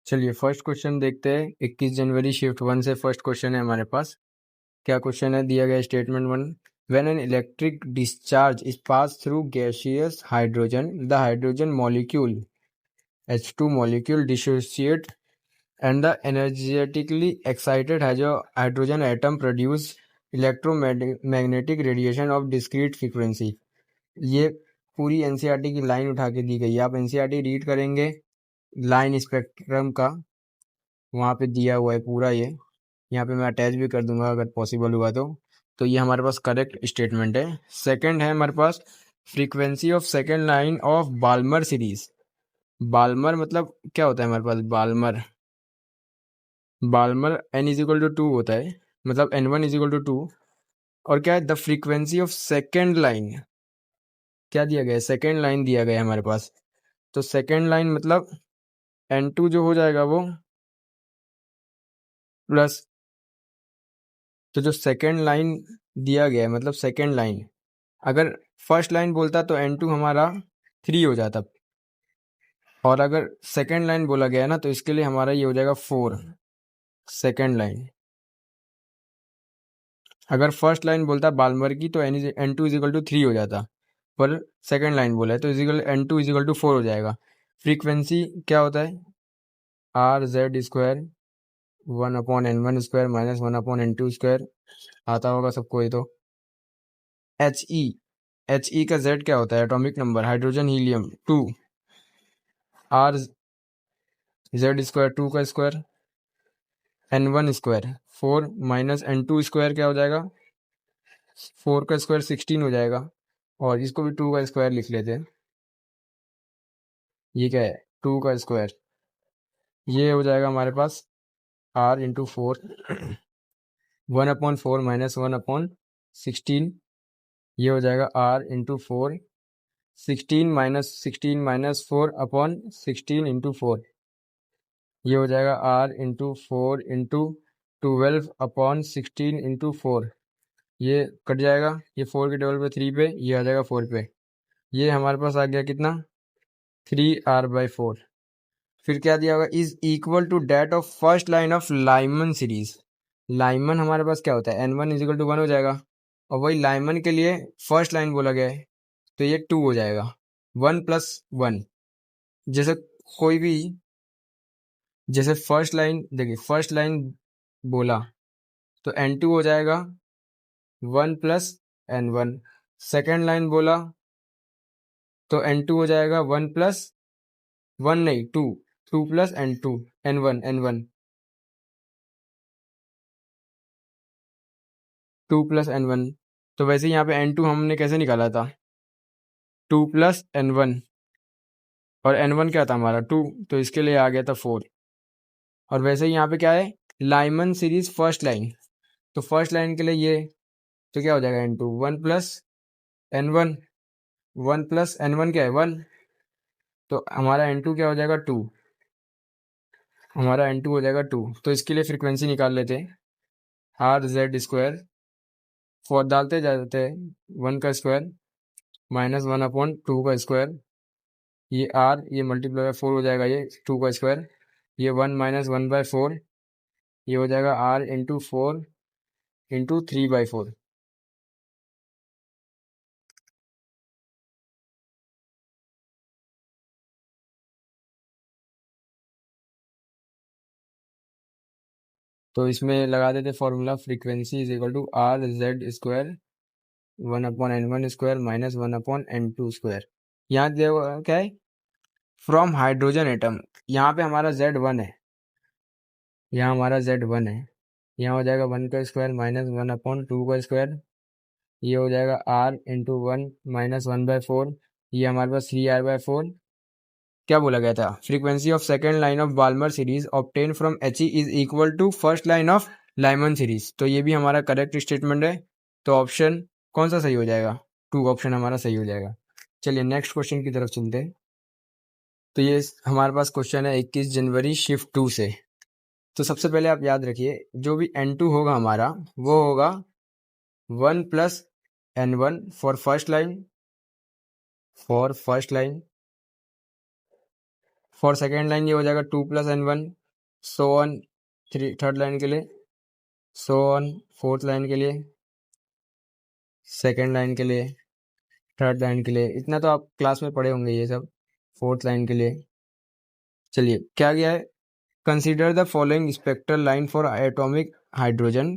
चलिए first question देखते हैं। 21 जनवरी शिफ्ट 1 से फर्स्ट क्वेश्चन है हमारे पास। क्या क्वेश्चन है? दिया गया statement 1, when an electric discharge is pass through gaseous hydrogen the hydrogen molecule H2 molecule dissociate and the energetically excited hydrogen atom produce electromagnetic radiation of discrete frequency। ये पूरी NCERT की लाइन उठा के दी गई है। आप एनसीईआरटी रीड करेंगे line spectrum का, वहाँ पे दिया हुआ है पूरा। ये यहाँ पे मैं अटैच भी कर दूंगा अगर पॉसिबल हुआ तो ये हमारे पास करेक्ट स्टेटमेंट है। सेकंड है हमारे पास frequency of second line of Balmer series. Balmer मतलब क्या होता है हमारे पास? Balmer n is equal to 2 होता है, मतलब n1 इज इक्वल टू 2। और क्या है the frequency of second line? क्या दिया गया है? सेकेंड लाइन दिया गया है हमारे पास। तो सेकेंड लाइन मतलब n2 जो हो जाएगा वो प्लस, तो जो सेकेंड लाइन दिया गया है मतलब सेकेंड लाइन, अगर फर्स्ट लाइन बोलता तो n2 हमारा 3 हो जाता, और अगर सेकेंड लाइन बोला गया है ना तो इसके लिए हमारा ये हो जाएगा 4 सेकेंड लाइन। अगर फर्स्ट लाइन बोलता बाल्मर की तो n2 इजिकल टू 3 हो जाता, पर सेकेंड लाइन बोला है तो इजिकल n2 इजिकल टू 4 हो जाएगा। फ्रीक्वेंसी क्या होता है? Are Z square 1/n1 square minus 1/n2 square, आता होगा सबको ये तो। एच ई का जेड क्या होता है? Atomic number, hydrogen helium 2। Are Z square 2 का square, n1 square 4 minus n2 square क्या हो जाएगा? 4 का स्क्वायर 16 हो जाएगा, और इसको भी 2 का स्क्वायर लिख लेते हैं। ये क्या है? 2 का स्क्वायर, ये हो जाएगा हमारे पास r इंटू 4 1/4 माइनस 1/16, ये हो जाएगा r इंटू 4 16 माइनस 4/16 इंटू 4, ये हो जाएगा r इंटू 4 इंटू 12/16 इंटू 4। ये कट जाएगा, ये 4 के टेबल पे 3 पे, ये आ जाएगा 4 पे। ये हमारे पास आ गया कितना? 3r/4। फिर क्या दिया होगा? Is equal to that of first line of Lyman series. Lyman हमारे पास क्या होता है? n1 इज इक्वल टू 1 हो जाएगा, और वही लाइमन के लिए फर्स्ट लाइन बोला गया है तो ये 2 हो जाएगा। 1 प्लस 1, जैसे कोई भी, जैसे फर्स्ट लाइन देखिए, फर्स्ट लाइन बोला तो n2 हो जाएगा 1 प्लस n1। सेकेंड लाइन बोला तो n2 हो जाएगा 1 प्लस 1 नहीं 2, 2 plus n2 n1 2 plus n1। तो वैसे यहाँ पे n2 हमने कैसे निकाला था? 2 प्लस n1, और n1 क्या था हमारा? 2, तो इसके लिए आ गया था 4। और वैसे ही यहाँ पे क्या है? लाइमन सीरीज फर्स्ट लाइन, तो फर्स्ट लाइन के लिए ये, तो क्या हो जाएगा? n2 1 plus n1, 1 plus n1 क्या है? 1, तो हमारा n2 क्या हो जाएगा? 2, हमारा n2 हो जाएगा 2। तो इसके लिए फ्रीक्वेंसी निकाल लेते हैं। आर जेड स्क्वायर, फोर डालते जाते हैं, 1 का स्क्वायर माइनस 1/2 का स्क्वायर, ये आर, ये मल्टीप्लाई 4 हो जाएगा, ये 2 का स्क्वायर, ये 1 माइनस 1/4, ये हो जाएगा आर इंटू 4 इंटू 3/4। तो इसमें लगा देते formula, frequency is equal to R Z square 1/n1 square minus 1/n2 square. यहाँ क्या है? फ्रॉम हाइड्रोजन एटम, यहाँ पे हमारा Z1 है, यहाँ हमारा Z1 है, यहाँ हो जाएगा 1 का स्क्वायर माइनस 1/2 का स्क्वायर, ये हो जाएगा r इंटू 1 माइनस 1/4, ये हमारे पास 3r/4। क्या बोला गया था? Frequency of second line of Balmer series obtain from He is equal to first line of Lyman series. तो ये भी हमारा करेक्ट स्टेटमेंट है। तो ऑप्शन कौन सा सही हो जाएगा? 2 ऑप्शन हमारा सही हो जाएगा। चलिए नेक्स्ट क्वेश्चन की तरफ चलते हैं। तो ये हमारे पास क्वेश्चन है 21 जनवरी शिफ्ट 2 से। तो सबसे पहले आप याद रखिए, जो भी n2 होगा हमारा वो होगा 1 plus n1 for first line, for second line ये हो जाएगा 2+n1, so on third line के लिए, सो ऑन फोर्थ लाइन के लिए, सेकेंड लाइन के लिए, थर्ड लाइन के लिए। इतना तो आप क्लास में पढ़े होंगे ये सब, फोर्थ लाइन के लिए। चलिए क्या गया है, consider the following spectral line for atomic hydrogen,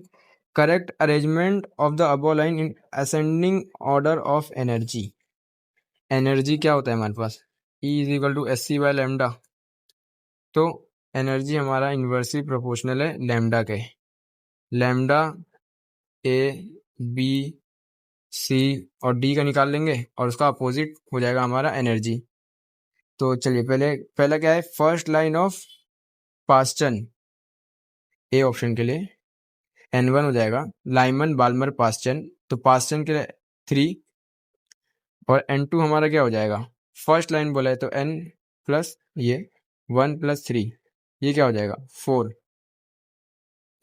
correct arrangement of the above line in ascending order of energy. Energy क्या होता है हमारे पास, E = SC/λ। तो एनर्जी हमारा इन्वर्सली प्रोपोर्शनल है लैम्डा के, लैम्डा ए बी सी और डी का निकाल लेंगे और उसका अपोजिट हो जाएगा हमारा एनर्जी। तो चलिए पहला क्या है, first line of Paschen, A option के लिए N1 हो जाएगा, लाइमन बाल्मर पास्चन, तो पास्चन के लिए 3 और N2 हमारा क्या हो जाएगा, फर्स्ट लाइन बोला है तो N प्लस ये 1 + 3, ये क्या हो जाएगा 4।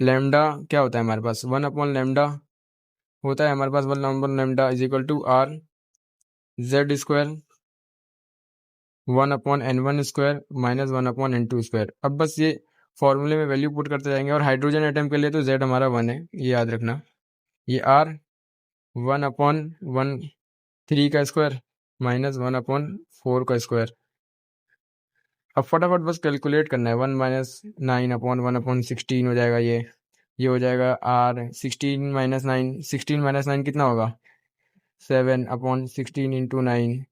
लैम्डा क्या होता है हमारे पास, 1/λ होता है हमारे पास, 1/λ = R(Z²) 1/N1² - 1/N2²। अब बस ये फॉर्मूले में वैल्यू पुट करते जाएंगे और हाइड्रोजन एटम के लिए तो Z हमारा 1 है, ये याद रखना। ये R 1/1 का स्क्वायर माइनस 1/4 का स्क्वायर। अब फटाफट बस कैलकुलेट करना है, 1 - 9/1/16 हो जाएगा ये हो जाएगा R 16 - 9, 16 - 9 कितना होगा 7/16 × 9,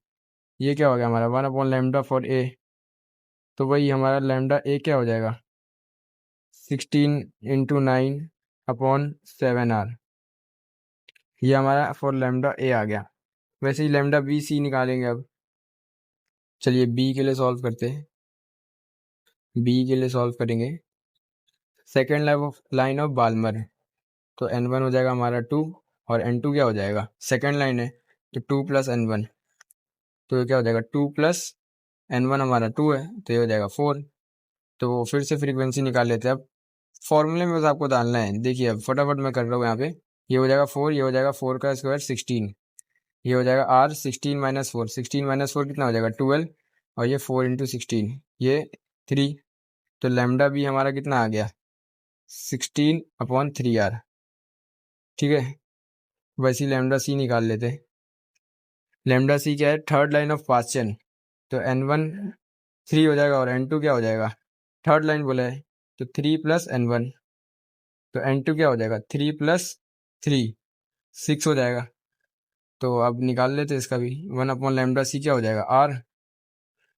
ये क्या हो गया हमारा 1/λ फॉर A। तो वही हमारा लैम्डा A क्या हो जाएगा 16 × 9/7R, ये हमारा फॉर लैम्डा A आ गया। वैसे ही लैम्डा B C निकालेंगे अब। चलिए B के लिए सॉल्व करते हैं, B के लिए सॉल्व करेंगे। सेकेंड लाइन ऑफ बाल्मर, तो N1 हो जाएगा हमारा 2 और N2 क्या हो जाएगा, सेकेंड लाइन है तो 2 + N1, तो ये क्या हो जाएगा 2 + N1 हमारा 2 है तो ये हो जाएगा 4। तो फिर से फ्रीक्वेंसी निकाल लेते हैं। अब फॉर्मूले में बस आपको डालना है, देखिए अब फटाफट मैं कर रहा हूँ यहाँ पे। ये हो जाएगा 4, ये हो जाएगा 4 का स्क्वायर 16, ये हो जाएगा R 16 - 4, 16 - 4 कितना हो जाएगा 12 और ये 4 × 16 ये 3, तो लैम्डा भी हमारा कितना आ गया 16/3R। ठीक है, वैसे ही लैम्डा C निकाल लेते हैं। लैम्डा C क्या है, थर्ड लाइन ऑफ पास्चन, तो N1 3 हो जाएगा और N2 क्या हो जाएगा, थर्ड लाइन बोला है तो 3 + N1, तो N2 क्या हो जाएगा 3 + 3 6 हो जाएगा। तो अब निकाल लेते हैं इसका भी, 1/λC क्या हो जाएगा R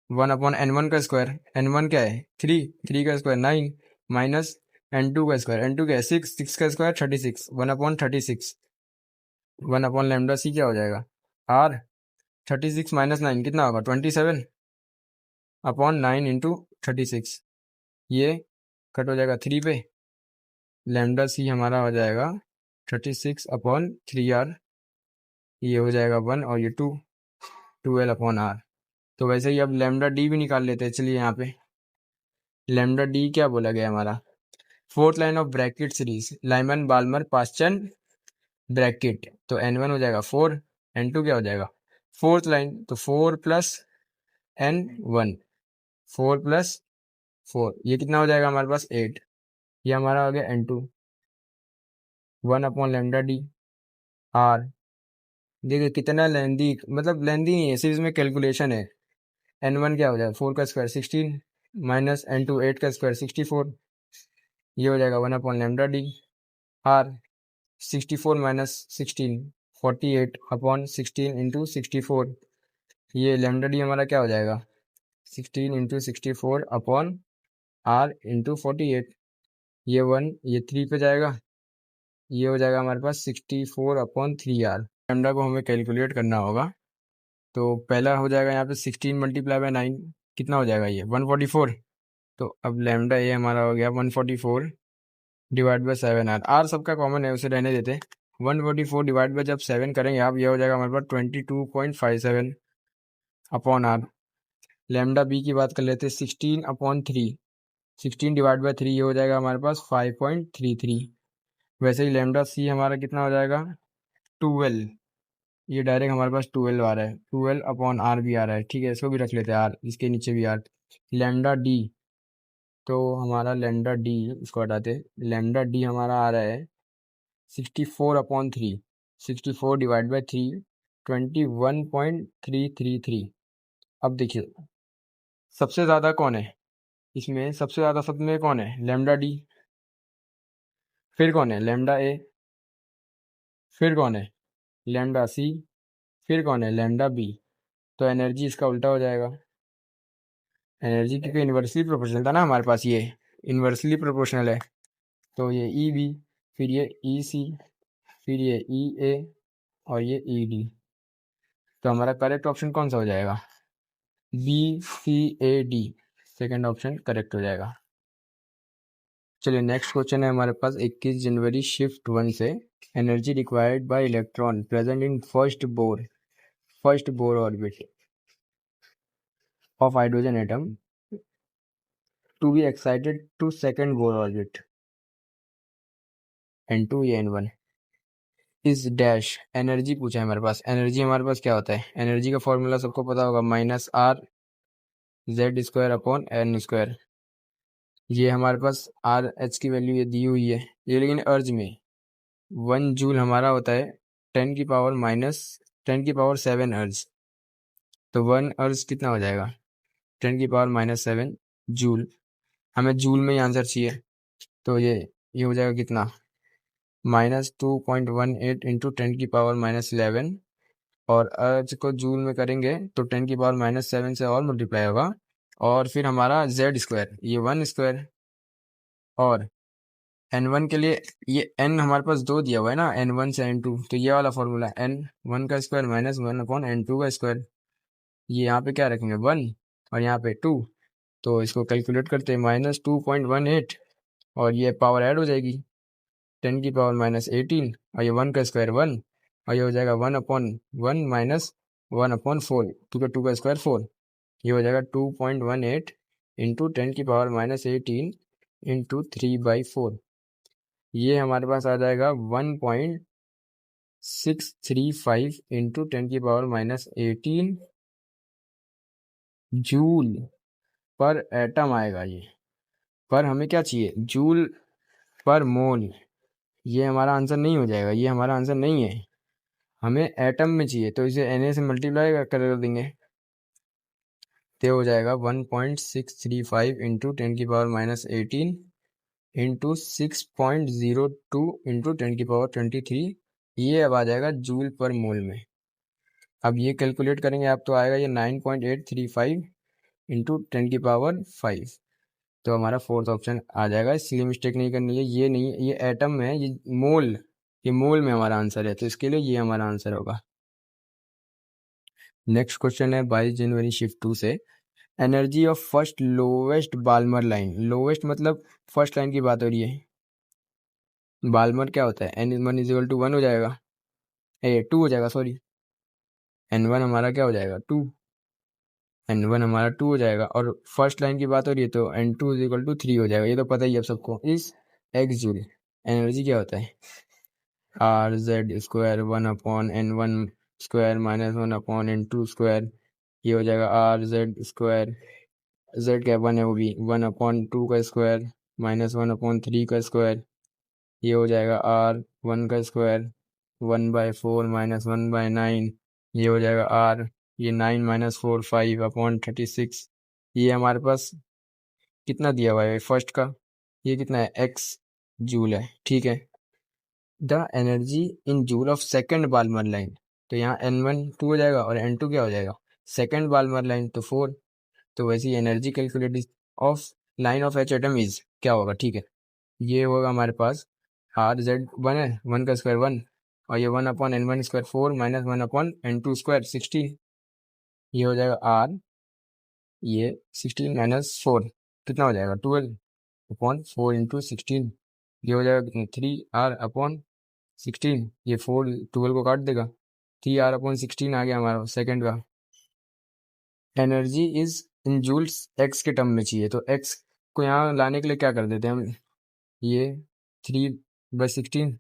1/N1 का स्क्वायर, N1 क्या है 3 का स्क्वायर 9 माइनस N2 का स्क्वायर, N2 क्या है 6 का स्क्वायर 36 1/36, 1/λC क्या हो जाएगा R 36 - 9 कितना होगा 27/9 × 36, ये कट हो जाएगा 3 पे, लैम्डा C हमारा हो जाएगा 36/3R, ये हो जाएगा 1 और ये 2 12/R। तो वैसे ही अब लैम्डा D भी निकाल लेते हैं। चलिए यहाँ पे लैम्डा D क्या बोला गया हमारा, fourth line of Brackett series Lyman Balmer Paschen Brackett, तो N1 हो जाएगा 4, N2 क्या हो जाएगा फोर्थ लाइन तो 4 + N1, 4 + 4 ये कितना हो जाएगा हमारे पास 8, ये हमारा हो गया N2 1/λD R। देखिए कितना लेंदी, मतलब लेंदी नहीं है, सिर्फ इसमें कैलकुलेशन है। N1 क्या हो जाएगा 4 का स्क्वायर 16 माइनस N2 8 का स्क्वायर 64, ये हो जाएगा 1/λD R 64 - 16 48/16 × 64, ये लैम्डा D हमारा क्या हो जाएगा 16 × 64/R × 48, ये 1 ये 3 पे जाएगा, ये हो जाएगा हमारे पास 64/3R। लैम्डा को हमें कैलकुलेट करना होगा, तो पहला हो जाएगा यहाँ पे 16 × 9 कितना हो जाएगा ये 144, तो अब लैम्डा ये हमारा हो गया 144 / 7R, R सबका कॉमन है उसे रहने देते हैं। 144 डिवाइड बाई जब 7 करेंगे आप, ये हो जाएगा हमारे पास 22.57/R। लैम्डा B की बात कर लेते हैं 16/3, 16 / 3 ये हो जाएगा हमारे पास 5.33। वैसे ही लैम्डा C हमारा कितना हो जाएगा 12, ये डायरेक्ट हमारे पास 12 आ रहा है, 12/R भी आ रहा है। ठीक है, इसको भी रख लेते हैं R, इसके नीचे भी R, लैम्डा डी, तो हमारा लैम्डा डी, इसको हटाते, लैम्डा डी हमारा आ रहा है 64/3, 64 डिवाइड बाई 3, 21.333। अब देखिए सबसे ज़्यादा कौन है इसमें, सबसे ज़्यादा सब में कौन है, लैम्डा डी, फिर कौन है लैम्डा ए, फिर कौन है लैम्डा सी, फिर कौन है लैम्डा बी। तो एनर्जी इसका उल्टा हो जाएगा, एनर्जी क्योंकि इन्वर्सली प्रोपोर्शनल था ना हमारे पास, ये इन्वर्सली प्रोपोर्शनल है, तो ये ई बी, फिर ये ई सी, फिर ये ई ए, और ये ई डी। तो हमारा करेक्ट ऑप्शन कौन सा हो जाएगा, B C A D, second option correct हो जाएगा। चलिए नेक्स्ट क्वेश्चन है हमारे पास 21 जनवरी शिफ्ट 1 से, energy required by electron present in first Bohr orbit of hydrogen atom to be excited to second Bohr orbit N2 या N1 इज डैश। एनर्जी पूछा है हमारे पास, एनर्जी हमारे पास क्या होता है, एनर्जी का फॉर्मूला सबको पता होगा, -R(Z²/N²। ये हमारे पास आर एच की वैल्यू ये दी हुई है, ये लेकिन अर्ज में 1 जूल हमारा होता है 10⁻⁻7 अर्ज, तो 1 अर्ज कितना हो जाएगा 10⁻⁻7 जूल। हमें जूल में ही आंसर चाहिए, तो ये हो जाएगा कितना, -2.18 इंटू 10⁻⁻11, और अर्ज को जूल में करेंगे तो 10⁻⁻7 से और मल्टीप्लाई होगा, और फिर हमारा Z², ये 1², और N1 के लिए ये N हमारे पास 2 दिया हुआ है ना, N1 से N2, तो ये वाला फॉर्मूला N1 का स्क्वायर माइनस 1/N2 का स्क्वायर, ये यहाँ पे क्या रखेंगे 1 और यहाँ पे 2, तो इसको कैलकुलेट करते हैं -2.18, और ये पावर ऐड हो जाएगी 10⁻⁻18, और ये 1 का स्क्वायर 1, और ये हो जाएगा 1/1 माइनस 1/4, 2 का स्क्वायर 4, ये हो जाएगा 2.18 इंटू 10⁻⁻18 इंटू 3/4, ये हमारे पास आ जाएगा 1.635 इंटू 10⁻⁻18 जूल पर एटम आएगा ये, पर हमें क्या चाहिए जूल पर मोल, ये हमारा आंसर नहीं हो जाएगा, ये हमारा आंसर नहीं है, हमें एटम में चाहिए, तो इसे Na से मल्टीप्लाई कर देंगे, तो हो जाएगा 1.635 इंटू 10⁻⁻18 इंटू 6.02 इंटू 10⁻23, ये अब आ जाएगा जूल पर मोल में। अब ये कैलकुलेट करेंगे आप, तो आएगा ये 9.835 इंटू 10�5, तो हमारा फोर्थ ऑप्शन आ जाएगा। इसलिए मिस्टेक नहीं करनी है, ये नहीं, ये एटम में है, ये मोल में हमारा आंसर है, तो इसके लिए ये हमारा आंसर होगा। नेक्स्ट क्वेश्चन है 22 जनवरी शिफ्ट 2 से, energy of first lowest Balmer line, lowest मतलब फर्स्ट लाइन की बात हो रही है, बाल्मर क्या होता है, N1 = 1 हो जाएगा, 2 हो जाएगा, सॉरी, N1 हमारा क्या हो जाएगा 2, N1 हमारा 2 हो जाएगा, और फर्स्ट लाइन की बात हो रही है तो N2 = 3 हो जाएगा, ये तो पता ही है अब सबको, इस एक्स जूल। एनर्जी क्या होता है R(Z²) 1/N1² माइनस 1/N2², ये हो जाएगा R(Z²), Z क्या 1 है वो भी, 1/2 का स्क्वायर माइनस 1/3 का स्क्वायर, ये हो जाएगा R(1) का स्क्वायर 1/4 माइनस 1/9, ये हो जाएगा R, ये 9 - 4 5/36, ये हमारे पास कितना दिया हुआ है फर्स्ट का, ये कितना है x जूल है, ठीक है। The energy in joule of second Balmer line, तो यहाँ N1 2 हो जाएगा और N2 क्या हो जाएगा सेकेंड बाल्मर लाइन, तो 4, तो वैसे ही energy calculate of line of H atom is क्या होगा, ठीक है, ये होगा हमारे पास R(Z1) है 1 का स्क्वायर 1, और ये 1/N1² 4 माइनस 1/N2² 16, ये हो जाएगा R, ये 16 माइनस 4 कितना हो जाएगा 12/4 इंटू 16, ये हो जाएगा कितना 3R/16, ये 4 12 को काट देगा, 3R/16 आ गया हमारा सेकंड का। Energy is in joules X के टर्म में चाहिए, तो एक्स को यहाँ लाने के लिए क्या कर देते हैं हम, ये 3/16,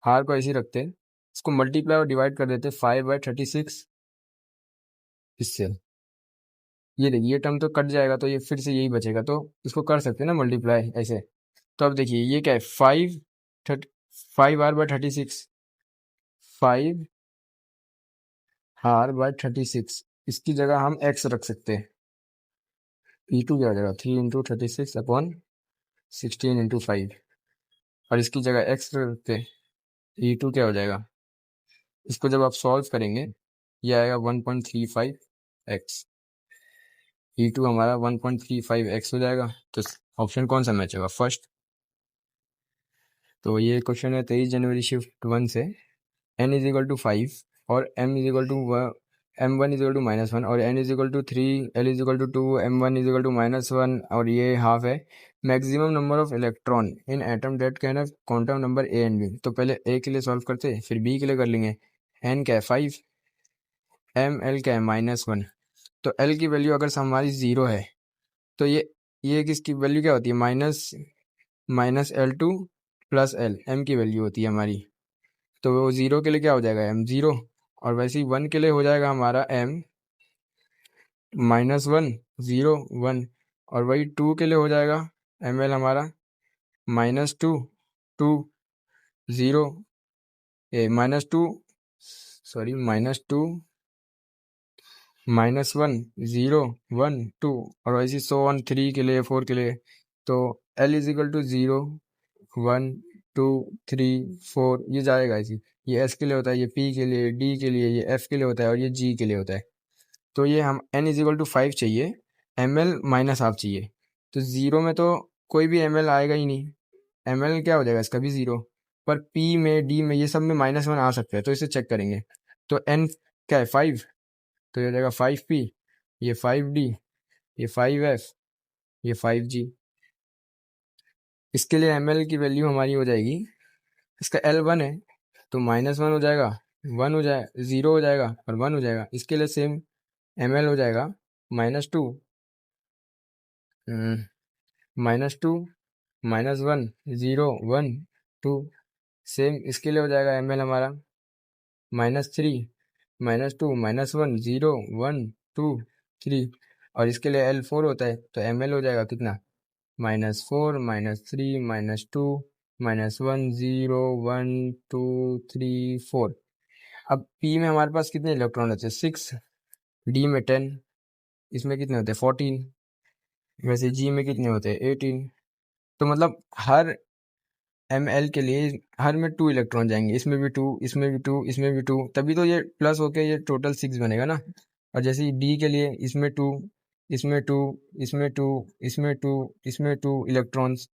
हार को ऐसे ही रखते हैं, इसको मल्टीप्लाई और डिवाइड कर देते 5/36 इससे, ये देखिए ये टर्म तो कट जाएगा तो ये फिर से यही बचेगा, तो इसको कर सकते हैं ना मल्टीप्लाई ऐसे। तो अब देखिए ये क्या है, 5 R/36, 5R/36, इसकी जगह हम x रख सकते हैं। E2 क्या हो जाएगा, 3 × 36/16 × 5, और इसकी जगह x रख सकते हैं। E2 क्या हो जाएगा, इसको जब आप सॉल्व करेंगे ये आएगा 1.35x। E2 हमारा 1.35x हो जाएगा। तो ऑप्शन कौन सा मैच होगा, फर्स्ट। तो ये क्वेश्चन है 23 जनवरी शिफ्ट 1 से। n=5 और m1=-1 और n=3, l=2, m1=-1 और ये हाफ है। Maximum number of electron in atom date can have quantum number a and b। तो पहले a के लिए सॉल्व करते हैं, फिर b के लिए कर लेंगे। n क्या है 5, l क्या है -1। तो l की वैल्यू अगर हमारी 0 है तो ये किसकी वैल्यू क्या होती है, -L2 + l, m की वैल्यू होती है हमारी। तो वो 0 के लिए क्या हो जाएगा, m 0, और वैसे ही 1 के लिए हो जाएगा हमारा m -1 0 1, और वही 2 के लिए हो जाएगा ml हमारा -2 2 0 -2 सॉरी -2 -1 0 1 2, और वैसे सो ऑन 3 के लिए 4 के लिए। तो l=0 1 2 3 4 ये जाएगा ऐसी। ये s के लिए होता है, ये p के लिए, d के लिए, ये f के लिए होता है, और ये g के लिए होता है। तो ये हम n=5 चाहिए, ml -1/2 चाहिए। तो 0 में तो कोई भी ml आएगा ही नहीं, ml क्या हो जाएगा इसका भी 0। पर p में, d में, ये सब में -1 आ सकता है, तो इसे चेक करेंगे। तो n क्या है 5, तो ये हो जाएगा 5p, ये 5d, ये 5f, ये 5g। इसके लिए ml की वैल्यू हमारी हो जाएगी, इसका l 1 है तो -1 हो जाएगा, 1 हो जाए 0 हो जाएगा और 1 हो जाएगा। इसके लिए सेम ml हो जाएगा -2 -2 -1 0 1 2। सेम इसके लिए हो जाएगा ml हमारा -3 -2 -1 0 1 2 3, और इसके लिए l 4 होता है, तो ml हो जाएगा कितना, -4 -3 -2 -1 0 1 2 3 4। अब p में हमारे पास कितने इलेक्ट्रॉन होते हैं, 6, d में 10, इसमें कितने होते हैं 14, वैसे g में कितने होते हैं 18। तो मतलब हर ml के लिए हर में 2 इलेक्ट्रॉन जाएंगे, इसमें भी 2, इसमें भी 2, इसमें भी 2, तभी तो ये प्लस होके ये टोटल 6 बनेगा ना। और जैसे d के लिए इसमें 2, इसमें 2, इसमें 2, इसमें 2, इसमें 2 इलेक्ट्रॉन्स,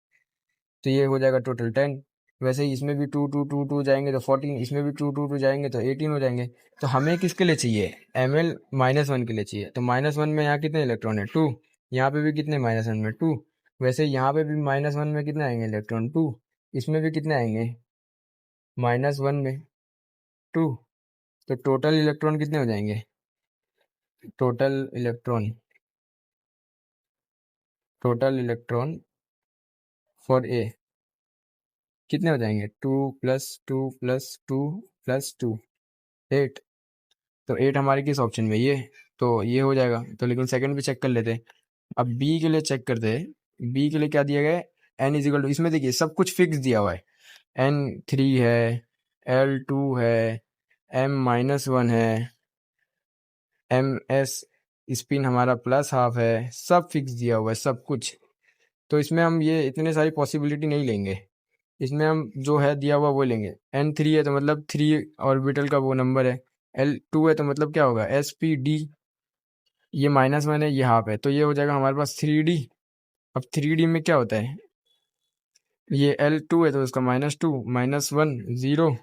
तो ये हो जाएगा टोटल 10। वैसे ही इसमें भी 2 2 2 2 जाएंगे तो 14, इसमें भी 2 2 2 जाएंगे तो 18 हो जाएंगे। तो हमें किसके लिए चाहिए, ml -1 के लिए चाहिए। तो -1 में यहाँ कितने इलेक्ट्रॉन है 2, यहाँ पे भी कितने -1 में 2, वैसे यहाँ पे भी -1 में कितने आएंगे इलेक्ट्रॉन 2, इसमें भी कितने आएंगे -1 में 2। तो टोटल इलेक्ट्रॉन कितने हो जाएंगे, टोटल इलेक्ट्रॉन फॉर ए कितने हो जाएंगे, 2 + 2 + 2 + 2 8। तो 8 हमारे किस ऑप्शन में, ये तो ये हो जाएगा। तो लेकिन सेकंड भी चेक कर लेते हैं। अब बी के लिए चेक करते हैं, बी के लिए क्या दिया गया है, n=, इसमें देखिए सब कुछ फिक्स दिया हुआ है, n3 है, l2 है, m-1 है, ms स्पिन हमारा +12 है, सब फिक्स दिया हुआ है सब कुछ। तो इसमें हम ये इतने सारी पॉसिबिलिटी नहीं लेंगे, इसमें हम जो है दिया हुआ वो लेंगे। n3 है तो मतलब 3 ऑर्बिटल का वो नंबर है, l2 है तो मतलब क्या होगा sp_d, ये -1 है, ये हाफ है, तो ये हो जाएगा हमारे पास 3d। अब 3d में क्या होता है, ये l2 है तो उसका -2 -1 0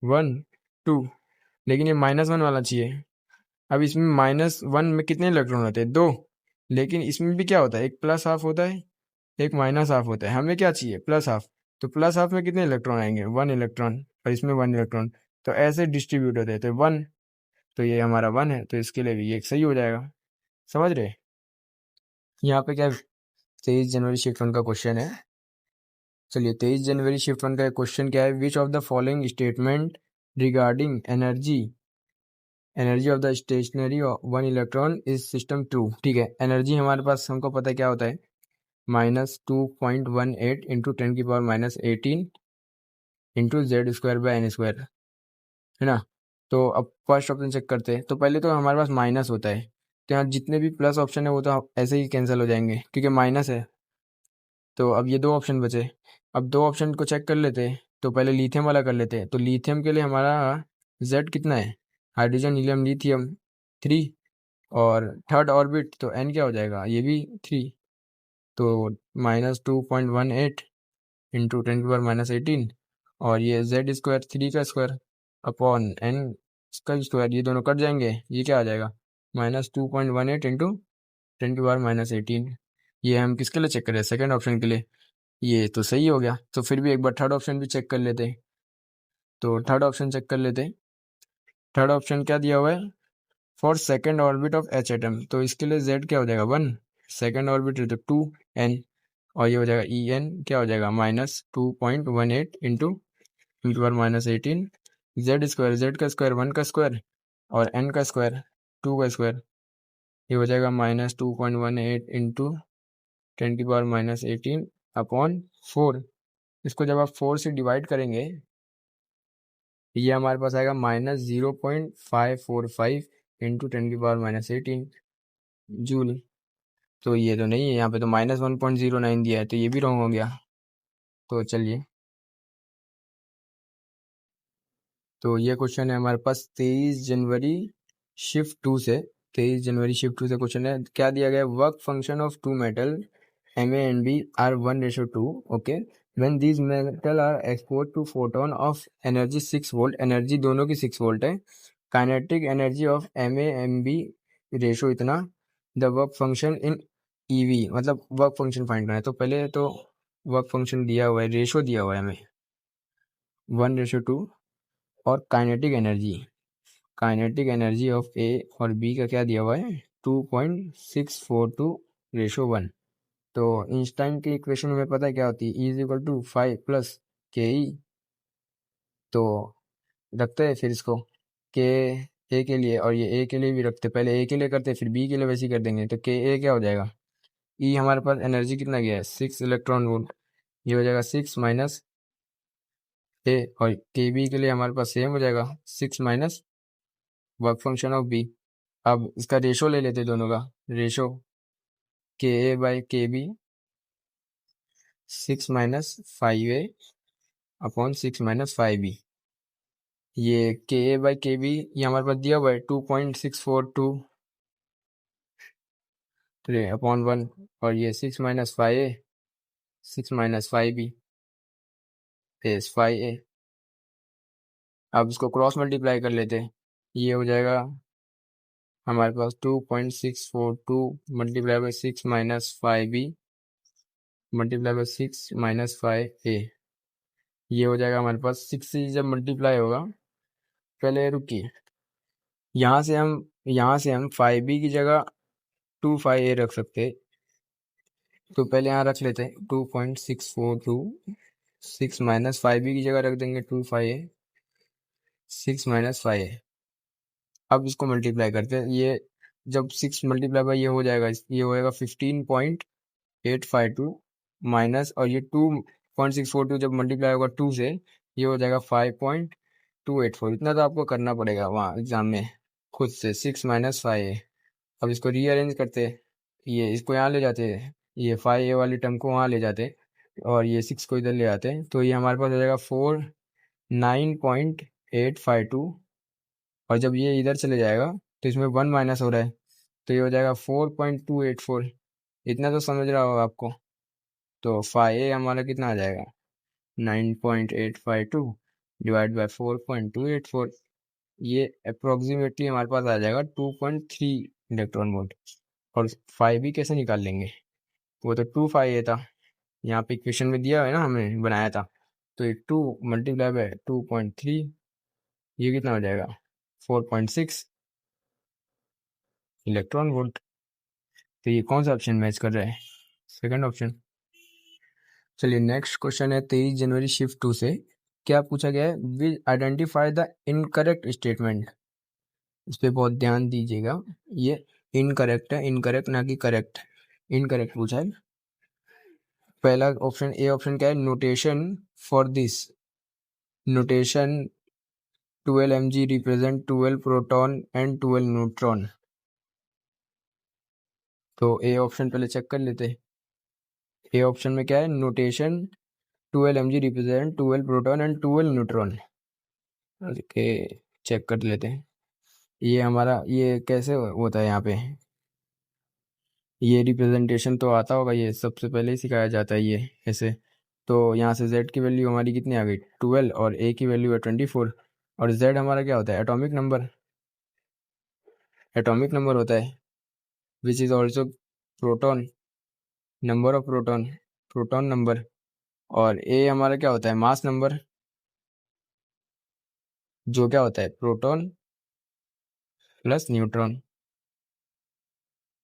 1 2, लेकिन ये -1 वाला चाहिए। अब इसमें -1 में कितने इलेक्ट्रॉन होते हैं 2, लेकिन इसमें भी क्या होता है, एक +12 होता है, एक -12 होता है। हमें क्या चाहिए +12, तो +12 में कितने इलेक्ट्रॉन आएंगे 1 इलेक्ट्रॉन, और इसमें 1 इलेक्ट्रॉन, तो ऐसे डिस्ट्रीब्यूट होते हैं तो 1, तो ये हमारा 1 है, तो इसके लिए भी ये सही हो जाएगा। समझ रहे, यहाँ पे क्या 23 जनवरी शिफ्ट 1 का क्वेश्चन है। चलिए 23 जनवरी शिफ्ट 1 का क्वेश्चन क्या है, which of the following statement regarding energy energy of the stationary one electron is system 2, ठीक है। एनर्जी हमारे पास हमको पता है क्या होता है, -2.18 इंटू 10⁻18 इंटू Z²/n², है ना। तो अब फर्स्ट ऑप्शन चेक करते हैं। तो पहले तो हमारे पास माइनस होता है, तो यहाँ जितने भी प्लस ऑप्शन है वो तो ऐसे ही कैंसिल हो जाएंगे क्योंकि माइनस है। तो अब ये दो ऑप्शन बचे। अब दो ऑप्शन को चेक कर लेते हैं। तो पहले लिथियम वाला कर लेते हैं। तो लिथियम के लिए हमारा Z कितना है, हाइड्रोजन हीलियम लिथियम 3, और थर्ड ऑर्बिट तो N क्या हो जाएगा, ये भी 3। तो -2.18 इंटू 10⁻18, और ये Z² 3 का स्क्वायर अपॉन N का स्क्वायर, ये दोनों कट जाएंगे, ये क्या आ जाएगा, -2.18 इंटू 10⁻18। ये हम किसके लिए चेक करें, सेकेंड ऑप्शन के लिए। ये तो सही हो गया। तो फिर भी एक बार थर्ड ऑप्शन भी चेक कर लेते हैं। तो थर्ड ऑप्शन चेक कर लेते हैं। थर्ड ऑप्शन क्या दिया हुआ है, for second orbit of H atom. तो इसके लिए Z क्या हो जाएगा 1, सेकेंड ऑर्बिट है तो 2N, और ये हो जाएगा En क्या हो जाएगा -2.18 इंटू 10⁻18 Z², Z का स्क्वायर 1 का स्क्वायर, और N का स्क्वायर 2 का स्क्वायर, ये हो जाएगा -2.18 इंटू 10⁻18 अपॉन 4। इसको जब आप 4 से डिवाइड करेंगे, ये हमारे पास आएगा -0.545 इंटू 10⁻18 जूल। तो ये तो नहीं है, यहाँ पे तो -1.09 दिया है, तो ये भी रॉन्ग हो गया। तो चलिए, तो ये क्वेश्चन है हमारे पास 23 जनवरी शिफ्ट 2 से क्वेश्चन है। क्या दिया गया है, work function of two metal Ma and B are 1:2, okay, when these metal are exposed to photon of energy 6 volt, energy दोनों की 6 वोल्ट है, kinetic energy of MaMb ratio इतना, the work function in EV, मतलब work function find करना है। तो पहले तो वर्क फंक्शन दिया हुआ है, रेशो दिया हुआ है हमें 1:2, और काइनेटिक एनर्जी ऑफ A और B का क्या दिया हुआ है 2.642:1। तो इंस्टाइन की इक्वेशन में पता है क्या होती है, E = 5 + KE। तो रखते हैं फिर इसको के ए के लिए, और ये ए के लिए भी रखते, पहले ए के लिए करते फिर बी के लिए वैसे ही कर देंगे। तो के ए क्या हो जाएगा, ई हमारे पास एनर्जी कितना गया है 6 इलेक्ट्रॉन वोल्ट, ये हो जाएगा 6 माइनस ए, और के बी के लिए हमारे पास सेम हो जाएगा 6 minus work function of B. अब इसका रेशो ले लेते दोनों का, ratio K A by K B 6 minus 5A upon 6 minus 5B। ये के ए बाई के बी ये हमारे पास दिया हुआ है 2.642 अपॉन 1, और ये 6 minus 5A 6 minus 5B is 5A। अब इसको क्रॉस मल्टीप्लाई कर लेते हैं, ये हो जाएगा हमारे पास 2.642 multiply by 6 minus 5B multiply by 6 minus 5A, ये हो जाएगा हमारे पास 6 से जब मल्टीप्लाई होगा, पहले रुकिए, यहाँ से हम 5B की जगह 2 5A रख सकते हैं। तो पहले यहाँ रख लेते हैं 2.642, 6 माइनस 5B की जगह रख देंगे 2 5A 6 माइनस 5A। अब इसको मल्टीप्लाई करते हैं, ये जब 6 मल्टीप्लाई बाई ये हो जाएगा, ये होएगा 15.852 माइनस, और ये 2.642 जब मल्टीप्लाई होगा 2 से, ये हो जाएगा 5.284। इतना तो आपको करना पड़ेगा वहाँ एग्जाम में खुद से, 6 माइनस 5A। अब इसको रीअरेंज करते हैं, ये इसको यहाँ ले जाते हैं, ये 5A वाली टर्म को वहाँ ले जाते हैं, और ये 6 को इधर ले आते हैं, तो ये हमारे पास हो जाएगा 49.852, और जब ये इधर चले जाएगा तो इसमें 1 माइनस हो रहा है, तो ये हो जाएगा 4.284। इतना तो समझ रहा होगा आपको। तो 5A हमारा कितना आ जाएगा 9.852 डिवाइड बाई 4.284, ये अप्रोक्सीमेटली हमारे पास आ जाएगा 2.3 इलेक्ट्रॉन वोल्ट। और 5B कैसे निकाल लेंगे, वो तो 2 5A था, यहाँ पे इक्वेशन में दिया है ना, हमने बनाया था। तो ये 2 मल्टीप्लाई बाय 2.3, ये कितना हो जाएगा 4.6 इलेक्ट्रॉन वोल्ट। तो ये कौन सा ऑप्शन मैच कर रहा है, सेकंड ऑप्शन। चलिए नेक्स्ट क्वेश्चन है 23 जनवरी शिफ्ट 2 से। क्या पूछा गया है, will identify the incorrect statement. इस पे बहुत ध्यान दीजिएगा। ये इनकरेक्ट है, इनकरेक्ट ना कि करेक्ट। इनकरेक्ट पूछा है। पहला ऑप्शन ए ऑप्शन क्या है, notation for this. Notation 12 mg represent 12 proton and 12 neutron. तो ए ऑप्शन पहले चेक कर लेते हैं। ए ऑप्शन में क्या है, notation 12 mg represent 12 proton and 12 neutron. Okay, check कर लेते हैं। ये हमारा ये कैसे होता है यहाँ पे, ये रिप्रेजेंटेशन तो आता होगा, ये सबसे पहले ही सिखाया जाता है ये ऐसे। तो यहाँ से z की वैल्यू हमारी कितनी आ गई 12 और a की वैल्यू है 24। और z हमारा क्या होता है, एटॉमिक नंबर। एटॉमिक नंबर होता है which is also proton, number of proton, proton number. और a हमारा क्या होता है, मास नंबर, जो क्या होता है प्रोटॉन प्लस न्यूट्रॉन।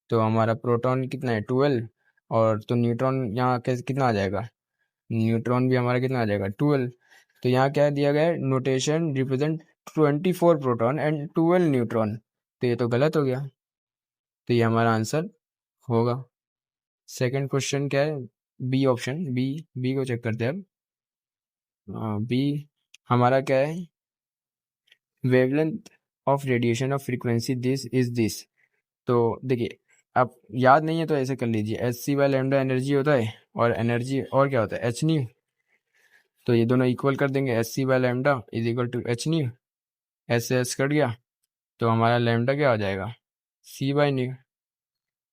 तो हमारा प्रोटॉन कितना है 12, और तो न्यूट्रॉन यहाँ कैसे कितना आ जाएगा, न्यूट्रॉन भी हमारा कितना आ जाएगा 12। तो यहाँ क्या दिया गया है, notation represent 24 proton and 12 neutron. तो ये तो गलत हो गया, तो ये हमारा आंसर होगा। सेकंड क्वेश्चन क्या है, बी ऑप्शन, बी, बी को चेक करते हैं अब। बी हमारा क्या है, wavelength of radiation of frequency this is this. तो देखिए, आप याद नहीं है तो ऐसे कर लीजिए, H C by lambda energy होता है, और एनर्जी और क्या होता है एच न्यू। तो ये दोनों इक्वल कर देंगे, H C by lambda is equal to H nu. H से एच कट गया, तो हमारा लैम्डा क्या आ जाएगा, C by nu.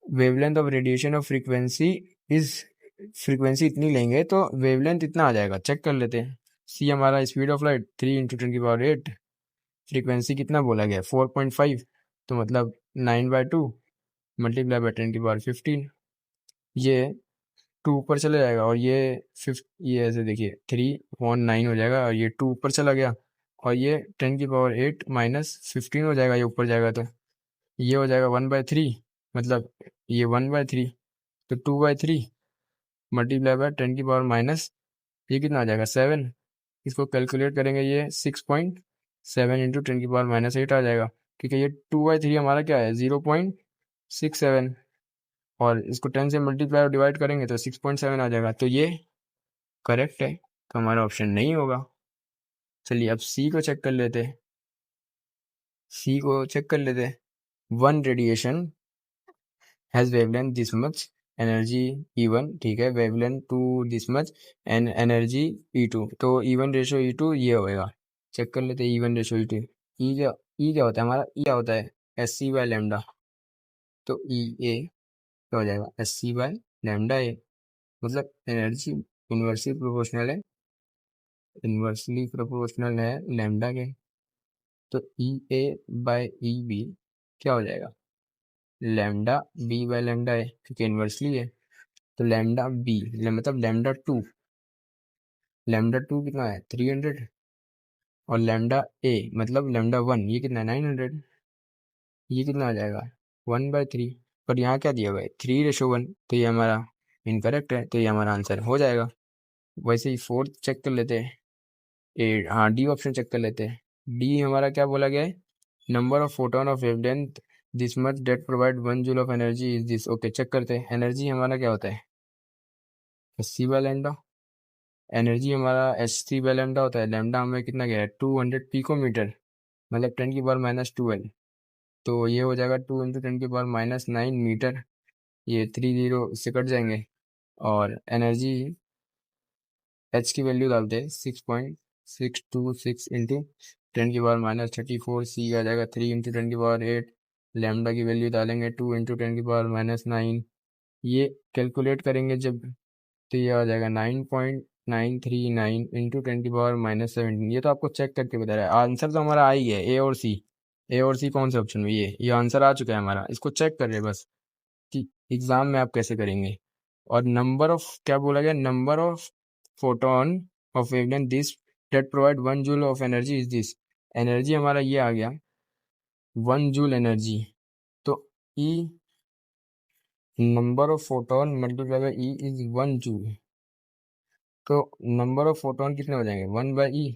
Wavelength of radiation of frequency is, frequency इतनी लेंगे तो वेवलेंथ इतना आ जाएगा, चेक कर लेते हैं। सी हमारा स्पीड ऑफ लाइट 3 × 10⁸, फ्रीक्वेंसी कितना बोला गया 4.5, तो मतलब 9/2 मल्टीप्लाई बाई 10⁻15। ये 2 ऊपर चले जाएगा, और ये 5, ये ऐसे देखिए 3/9 हो जाएगा, और ये 2 ऊपर चला गया, और ये 10⁸ -15 हो जाएगा, ये ऊपर जाएगा तो ये हो जाएगा 1/3, मतलब ये 1/3, तो 2/3 मल्टीप्लाई बाय 10⁻, ये कितना आ जाएगा 7। इसको कैलकुलेट करेंगे, ये 6.7 इंटू 10⁻8 आ जाएगा, क्योंकि ये 2/3 हमारा क्या है 0.67, और इसको 10 से मल्टीप्लाई और डिवाइड करेंगे तो 6.7 आ जाएगा, तो ये करेक्ट है, तो हमारा ऑप्शन नहीं होगा। चलिए अब सी को चेक कर लेते हैं। सी को चेक कर लेते हैं। One radiation has wavelength this much, energy E1, ठीक है, wavelength two this much and energy E2। तो E1 रेशो E2 ये होएगा, चेक कर लेते हैं E1 रेशो E2। ई क्या होता है हमारा, ई क्या होता है एस सी बाय लैम्डा, तो ई ए क्या हो जाएगा एस सी बाय लैम्डा ए, मतलब एनर्जी इन्वर्सली प्रोपोर्शनल है, इन्वर्सली प्रोपोर्शनल है लैम्डा के। तो ई ए बाय ई बी क्या हो जाएगा, लैम्डा बी बाय लैम्डा है, क्योंकि इन्वर्सली है। तो लैम्डा बी मतलब लैम्डा टू कितना है 300, और लैम्डा ए मतलब लैम्डा 1 ये कितना है 900, ये कितना आ जाएगा 1/3। पर यहाँ क्या दिया हुआ है 3:1, तो ये हमारा इनकरेक्ट है, तो ये हमारा आंसर हो जाएगा। वैसे ही फोर्थ चेक कर लेते हैं, हाँ डी ऑप्शन चेक कर लेते हैं। डी हमारा क्या बोला गया है, number of photon of wavelength this much that provide 1 joule of energy is this. Okay, check करते हैं। एनर्जी हमारा क्या होता है एच बाय लैम्डा, एनर्जी हमारा एच बाय लैम्डा होता है। लैम्डा हमें कितना गया है 200 पिकोमीटर, मतलब 10⁻²2। तो ये हो जाएगा 2 × 10⁻৯ मीटर, ये 3 0 इससे कट जाएंगे, और एनर्जी एच की वैल्यू डालते हैं 6.626 इंटू 10⁻34, सी आ जाएगा 3 × 10⁸। लैम्डा की वैल्यू डालेंगे 2 × 10⁻9, ये कैलकुलेट करेंगे जब, तो ये आ जाएगा 9.939 इंटू 10⁻17। ये तो आपको चेक करके बता रहा है, आंसर तो हमारा आ ही है ए और सी। ए और सी कौन से ऑप्शन में, ये आंसर आ चुका है हमारा, इसको चेक कर रहे हैं बस कि एग्जाम में आप कैसे करेंगे। और नंबर ऑफ क्या बोला गया, number of photon of wavelength this that provide 1 joule of energy is this. Energy हमारा ये आ गया 1 जूल एनर्जी, तो E number of photon multiply by E is 1 joule. तो नंबर ऑफ फोटोन कितने हो जाएंगे 1/e,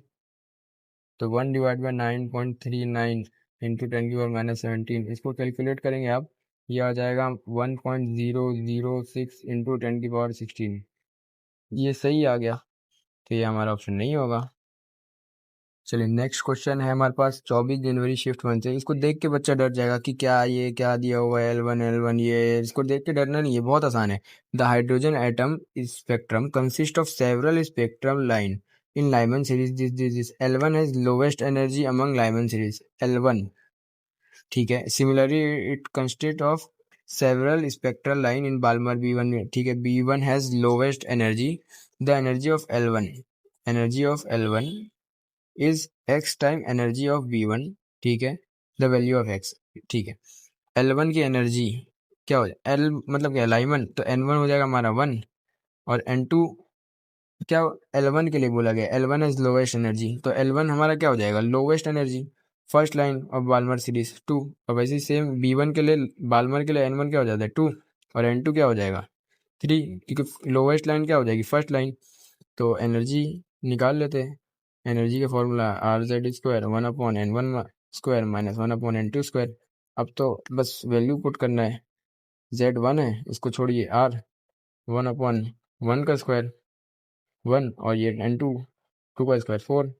तो 1 डिवाइड बाई 9.39 इंटू 10⁻⁻17, इसको कैलकुलेट करेंगे आप, ये आ जाएगा 1.006 इंटू 10⁻16। ये सही आ गया, तो ये हमारा ऑप्शन नहीं होगा। चलिए नेक्स्ट क्वेश्चन है हमारे पास 24 जनवरी शिफ्ट 1 से। इसको देख के बच्चा डर जाएगा कि क्या ये क्या दिया हुआ है L1 ये, इसको देख के डरना नहीं है, बहुत आसान है। The hydrogen atom spectrum consist of several spectrum line in Lyman series this L1 has lowest energy among Lyman series L1, ठीक है। Similarly it consist of several spectral line in Balmer B1, ठीक है। B1 has lowest energy, the energy of L1 is X time energy of V1, ठीक है। The value of x, ठीक है। L1 की energy क्या हो जाए, L मतलब क्या, लाइमन, तो N1 हो जाएगा हमारा 1, और N2 क्या, L1 के लिए बोला गया L1 इज लोवेस्ट एनर्जी, तो L1 हमारा क्या हो जाएगा, lowest energy, first line of Balmer series 2। और वैसे ही सेम B1 के लिए, बाल्मर के लिए N1 क्या हो जाता है 2, और N2 क्या हो जाएगा 3, क्योंकि लोवेस्ट लाइन क्या हो जाएगी, फर्स्ट लाइन। तो एनर्जी निकाल लेते हैं। एनर्जी का formula R(Z²) 1/N1² minus 1/N2²। अब तो बस वैल्यू पुट करना है। Z1 है, इसको छोड़िए, R 1/1 का स्क्वायर 1, और ये N2 2 का स्क्वायर 4,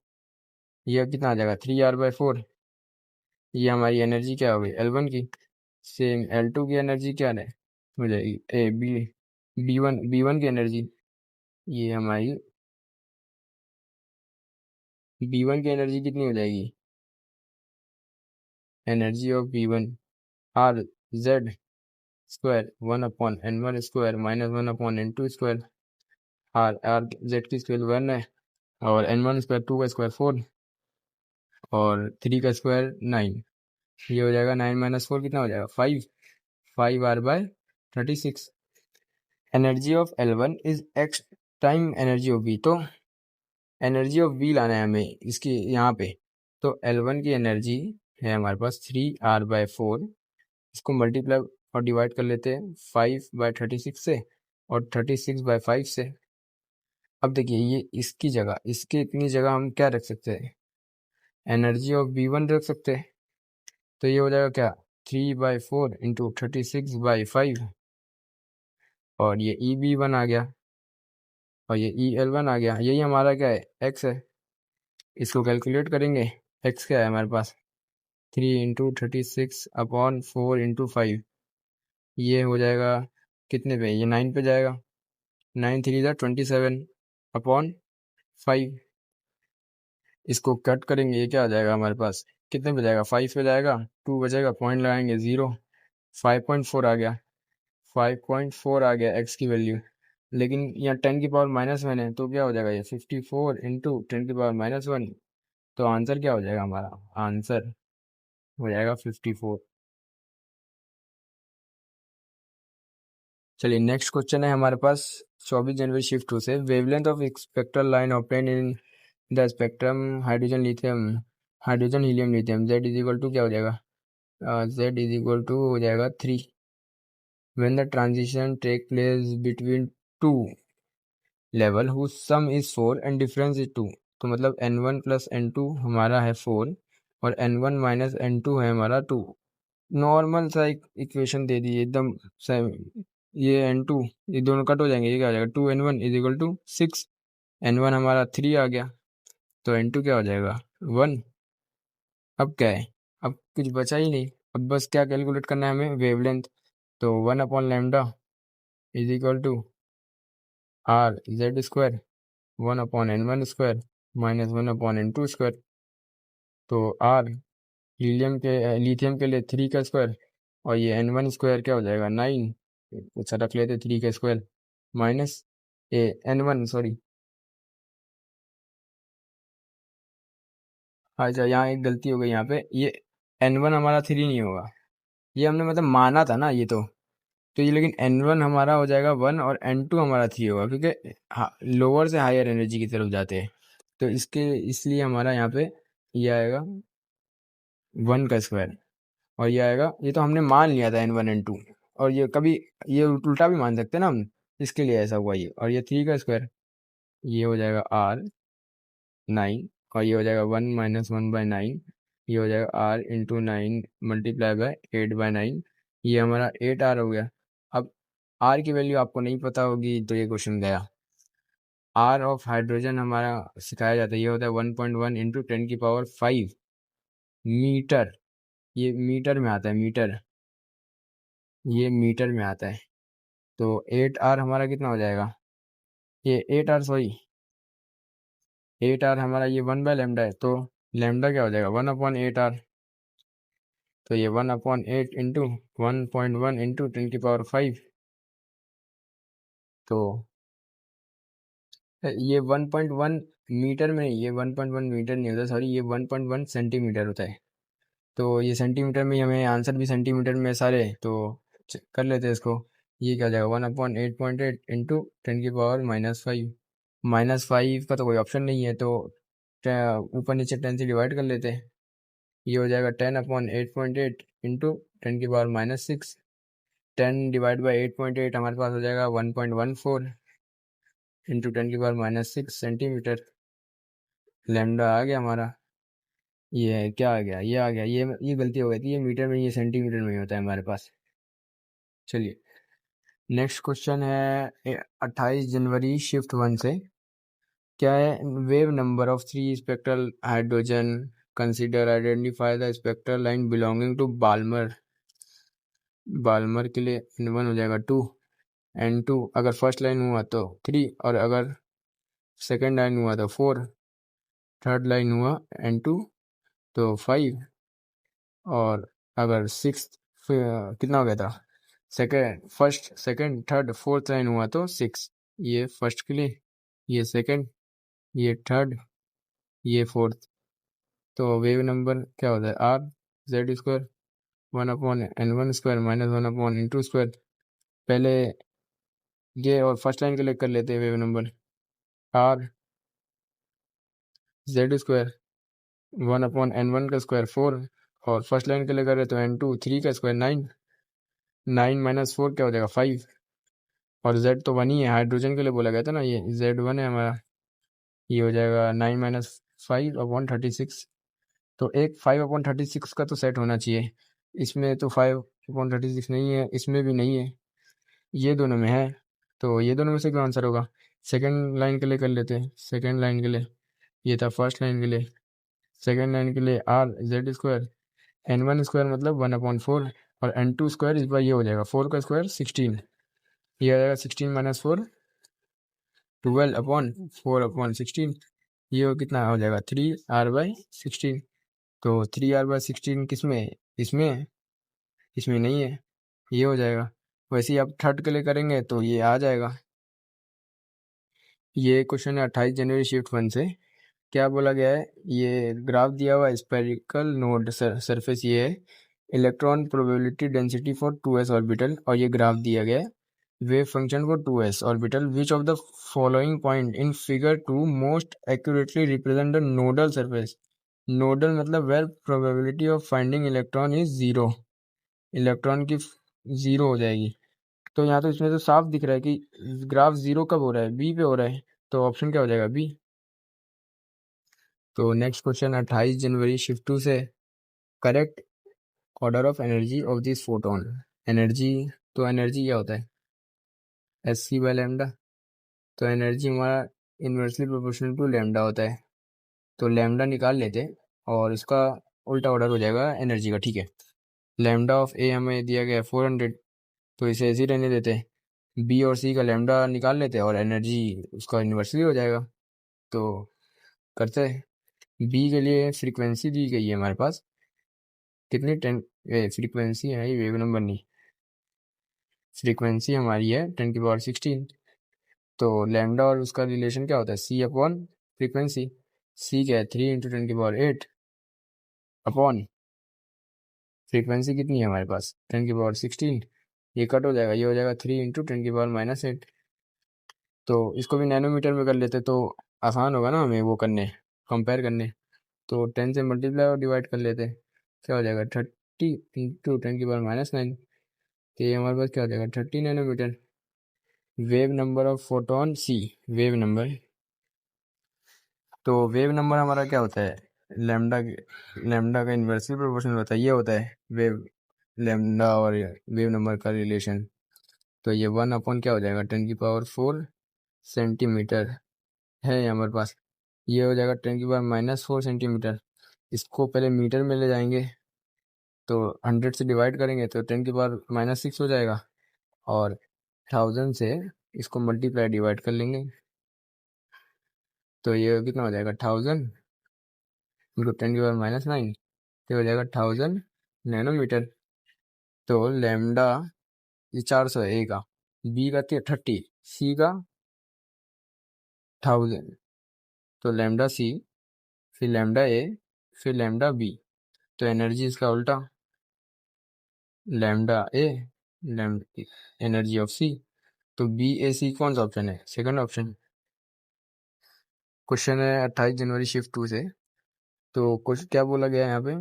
ये कितना आ जाएगा 3R/4। ये हमारी एनर्जी क्या हो गई L1 की। सेम L2 की एनर्जी क्या है हो जाएगी, ए बी B1 की एनर्जी, ये हमारी B1 की एनर्जी कितनी हो जाएगी, energy of B1 R(Z²) 1/N1² minus 1/N2²। R Z की स्क्वायर 1 है, और N1², 2 का स्क्वायर 4, और 3 का स्क्वायर 9। ये हो जाएगा 9 - 4 कितना हो जाएगा 5, 5R/36। Energy of L1 is X time energy of V, तो एनर्जी ऑफ V लाना है हमें इसकी यहाँ पे। तो L1 की एनर्जी है हमारे पास 3R/4, इसको मल्टीप्लाई और डिवाइड कर लेते हैं 5/36 से, और 36/5 से। अब देखिए ये इसकी जगह, इसके इतनी जगह हम क्या रख सकते हैं, एनर्जी ऑफ V1 रख सकते हैं। तो ये हो जाएगा क्या 3/4 इंटू 36/5, और ये EB1 आ गया, और ये EL1 आ गया। यही हमारा क्या है, x है। इसको कैलकुलेट करेंगे, x क्या है हमारे पास 3 इंटू 36/4 इंटू 5, ये हो जाएगा कितने पे, ये 9 पे जाएगा। 9 3 27/5। इसको कट करेंगे, ये क्या आ जाएगा हमारे पास, कितने पे जाएगा 5 पे जाएगा, 2 बचेगा, पॉइंट लगाएंगे 0, 5.4 आ गया। 5.4 आ गया एक्स की वैल्यू। लेकिन यहाँ 10⁻⁻1 है, तो क्या हो जाएगा ये 54 इंटू 10⁻⁻1। तो आंसर क्या हो जाएगा हमारा, आंसर हो जाएगा 54। चलिए नेक्स्ट क्वेश्चन है हमारे पास 24 जनवरी शिफ्ट 2 से। Wavelength of spectral line obtain in the spectrum hydrogen helium lithium Z is equal to क्या हो जाएगा, Z इज इक्वल टू हो जाएगा 3 when the transition take place between two level whose sum is 4 and difference is 2। तो मतलब N1 + N2 हमारा है 4, और N1 - N2 है हमारा 2। नॉर्मल सा एक इक्वेशन दे दी एकदम सेम। ये N2, ये दोनों कट हो जाएंगे, ये क्या हो जाएगा 2N1 is equal to 6। N1 हमारा 3 आ गया, तो N2 क्या हो जाएगा 1। अब क्या है, अब कुछ बचा ही नहीं, अब बस क्या कैलकुलेट करना है हमें, वेवलेंथ। तो 1/λ is equal to R(Z²) 1/N1² minus 1/N2²। तो R लिथियम के लिए 3 का स्क्वायर, और ये N1² क्या हो जाएगा 9, कुछ रख लेते 3 का स्क्वायर, माइनस N1 सॉरी, अच्छा यहाँ एक गलती हो गई, यहाँ पे ये N1 हमारा 3 नहीं होगा, ये हमने मतलब माना था ना ये तो ये, लेकिन N1 हमारा हो जाएगा 1, और N2 हमारा 3 होगा, क्योंकि लोअर से हायर एनर्जी की तरफ जाते हैं। तो इसलिए हमारा यहाँ पे ये आएगा 1 का स्क्वायर, और ये आएगा, ये तो हमने मान लिया था N1 N2, और ये कभी ये उल्टा भी मान सकते हैं ना हम, इसके लिए ऐसा हुआ ये, और ये 3 का स्क्वायर, ये हो जाएगा R 9, और ये हो जाएगा 1 - 1/9, ये हो जाएगा आर इंटू 9 मल्टीप्लाई बाय 8/9, ये हमारा 8 आर हो गया। अब आर की वैल्यू आपको नहीं पता होगी तो ये क्वेश्चन गया। आर ऑफ हाइड्रोजन हमारा सिखाया जाता है, ये होता है 1.1 इंटू 10⁵ मीटर। ये मीटर में आता है, मीटर, ये मीटर में आता है। तो 8 आर हमारा कितना हो जाएगा, ये 8 आर सॉरी 8 आर हमारा ये 1/λ है, तो लैम्डा क्या हो जाएगा 1/8 आर। तो ये 1/8 इंटू 1.1 इंटू 10⁵, तो ये 1.1 मीटर में नहीं, ये 1.1 मीटर नहीं होता, सॉरी ये 1.1 सेंटीमीटर होता है। तो ये सेंटीमीटर में ही हमें आंसर भी सेंटीमीटर में सारे, तो कर लेते हैं इसको। ये क्या हो जाएगा 1/8.8 इंटू 10⁻⁻5। -5 का तो कोई ऑप्शन नहीं है, तो ऊपर नीचे 10 से डिवाइड कर लेते हैं। ये हो जाएगा 10/8.8 इंटू 10⁻⁻6। 10 डिवाइड बाई 8.8 हमारे पास हो जाएगा 1.14 इंटू 10⁻⁻6 सेंटीमीटर। लैम्डा आ गया हमारा। ये क्या आ गया, ये आ गया, ये गलती हो गई थी, ये मीटर में, ये सेंटीमीटर में ही होता है हमारे पास। चलिए नेक्स्ट क्वेश्चन है 28 जनवरी शिफ्ट 1 से। क्या है, wave number of 3 spectral hydrogen consider identify the spectral line belonging to Balmer. Balmer के लिए N1 हो जाएगा 2, N2 अगर फर्स्ट लाइन हुआ तो 3, और अगर सेकेंड लाइन हुआ तो 4, थर्ड लाइन हुआ N2 तो 5, और अगर सिक्स कितना हो गया था, second first second third fourth line हुआ तो 6। ये फर्स्ट के लिए, ये सेकेंड, ये थर्ड, ये फोर्थ। तो वेव नंबर क्या होता है R(Z²) 1/N1² माइनस 1/N2²। पहले ये और फर्स्ट लाइन के लिए कर लेते हैं वेव नंबर R(Z²) 1/N1² 4, और फर्स्ट लाइन के लिए कर रहे तो N2 3² 9, 9 - 4 क्या हो जाएगा 5, और Z तो 1 ही है, हाइड्रोजन के लिए बोला गया था ना, ये Z1 है हमारा। ये हो जाएगा 9 - 5/36। तो एक 5/36 का तो सेट होना चाहिए, इसमें तो 5/36 नहीं है, इसमें भी नहीं है, ये दोनों में है। तो ये दोनों में से क्या आंसर होगा, सेकेंड लाइन के लिए कर लेते हैं। सेकेंड लाइन के लिए ये था, फर्स्ट लाइन के लिए, सेकेंड लाइन के लिए R(Z²) N1² मतलब 1/4, और N2² इस बार ये हो जाएगा 4 का स्क्वायर 16, ये आ जाएगा 16 - 4 12/4/16। ये हो कितना हो जाएगा 3R/16। तो 3R/16 किस में, इसमें, इसमें नहीं है, ये हो जाएगा। वैसे ही आप थर्ड के लिए करेंगे तो ये आ जाएगा। ये क्वेश्चन है 28 जनवरी शिफ्ट 1 से। क्या बोला गया है, ये ग्राफ दिया हुआ है, स्पेरिकल नोड सरफेस ये है, electron probability density for 2s orbital, और ये ग्राफ दिया गया है wave function for 2s orbital, which of the following point in figure 2 most accurately represent the nodal surface. Nodal मतलब where probability of finding electron is 0, electron की 0 हो जाएगी। तो यहाँ तो इसमें तो साफ दिख रहा है कि ग्राफ 0 कब हो रहा है, बी पे हो रहा है, तो ऑप्शन क्या हो जाएगा बी। तो नेक्स्ट क्वेश्चन 28 जनवरी शिफ्ट 2 से। Correct order of energy of this photon. Energy, तो एनर्जी क्या होता है Sc/λ। तो एनर्जी हमारा इन्वर्सली प्रोपोर्शनल टू लैम्डा होता है। तो लैम्डा निकाल लेते हैं और इसका उल्टा ऑर्डर हो जाएगा एनर्जी का, ठीक है। लैम्डा ऑफ ए हमें दिया गया है 400, तो इसे ऐसे ही रहने देते हैं। बी और सी का लैम्डा निकाल लेते हैं और एनर्जी उसका इन्वर्सली हो जाएगा। तो करते हैं, बी के लिए फ्रीक्वेंसी दी गई है हमारे पास कितनी, 10, फ्रीक्वेंसी है ये, वेव नंबर नहीं, फ्रीक्वेंसी हमारी है 10⁻16। तो लैम्डा और उसका रिलेशन क्या होता है, C/फ्रीक्वेंसी। सी क्या है 3 × 10⁸ अपॉन फ्रीक्वेंसी कितनी है हमारे पास 10⁻16। ये कट हो जाएगा, ये हो जाएगा 3 × 10⁻⁻8। तो इसको भी नैनोमीटर में कर लेते तो आसान होगा ना हमें वो करने, कंपेयर करने। तो 10 से मल्टीप्लाई और डिवाइड कर लेते, क्या हो जाएगा 30 × 10⁻⁹। तो ये हमारे पास क्या हो जाएगा 30 nanometer. Wave number of photon C, wave number. तो वेव नंबर हमारा क्या होता है लेमडा का इन्वर्सली प्रोपोर्शनल होता है, ये होता है वेव लेमडा और वेव नंबर का रिलेशन। तो ये 1 क्या हो जाएगा 10⁴ सेंटीमीटर है ये हमारे पास। ये हो जाएगा 10⁻⁻⁴ सेंटीमीटर। इसको पहले मीटर में ले जाएंगे तो 100 से डिवाइड करेंगे तो 10⁻⁻6 हो जाएगा, और 1000 से इसको मल्टीप्लाई डिवाइड कर लेंगे तो ये कितना हो जाएगा 1000 इंटू 10⁻⁹ तो हो जाएगा 1000 नैनोमीटर। तो लेमडा ये 400 है ए का, बी का 30, सी का 1000, तो लेमडा सी, फिर लेमडा ए, फिर लेमडा बी। तो एनर्जी इसका उल्टा, लेमडा ए एनर्जी ऑफ सी। तो बी ए सी कौन सा ऑप्शन है, सेकंड ऑप्शन। क्वेश्चन है 28 जनवरी शिफ्ट 2 से। तो कुछ क्या बोला गया है यहाँ पे,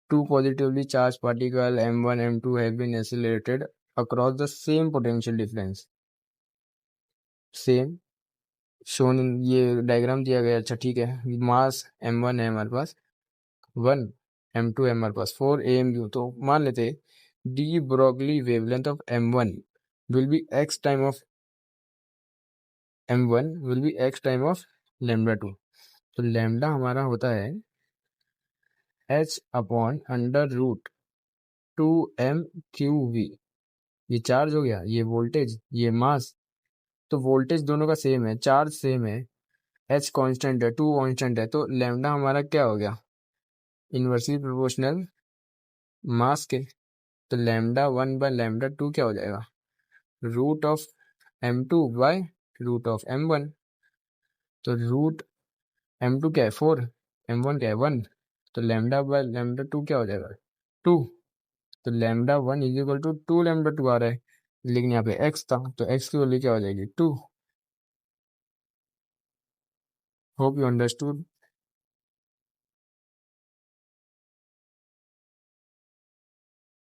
two positively charge particle m1 m2 have been accelerated across the same potential difference. Same shown, ये डायग्राम दिया गया, अच्छा ठीक है। मास m1 है हमारे पास 1, m2 है हमारे पास 4, amu। तो मान लेते de Broglie wavelength of m1 will be x time of m1 will be x time of lambda 2। तो लेमडा हमारा होता है h/√2m/q_v। ये चार्ज हो गया, ये वोल्टेज, ये मास। तो वोल्टेज दोनों का सेम है, चार्ज सेम है, h कांस्टेंट है, 2 कांस्टेंट है। तो लेमडा हमारा क्या हो गया, इनवर्सली प्रोपोर्शनल मास के। तो लेमडा 1/लेमडा 2 क्या हो जाएगा, √(m2)/√(m1)। तो √m2 क्या है 4, m1 क्या है 1। तो लेमडा/लेमडा 2 क्या हो जाएगा 2। तो लेमडा 1 = 2 लेमडा 2 आ रहा है, लेकिन यहाँ पे x था तो x की वैल्यू क्या हो जाएगी 2। Hope you understood.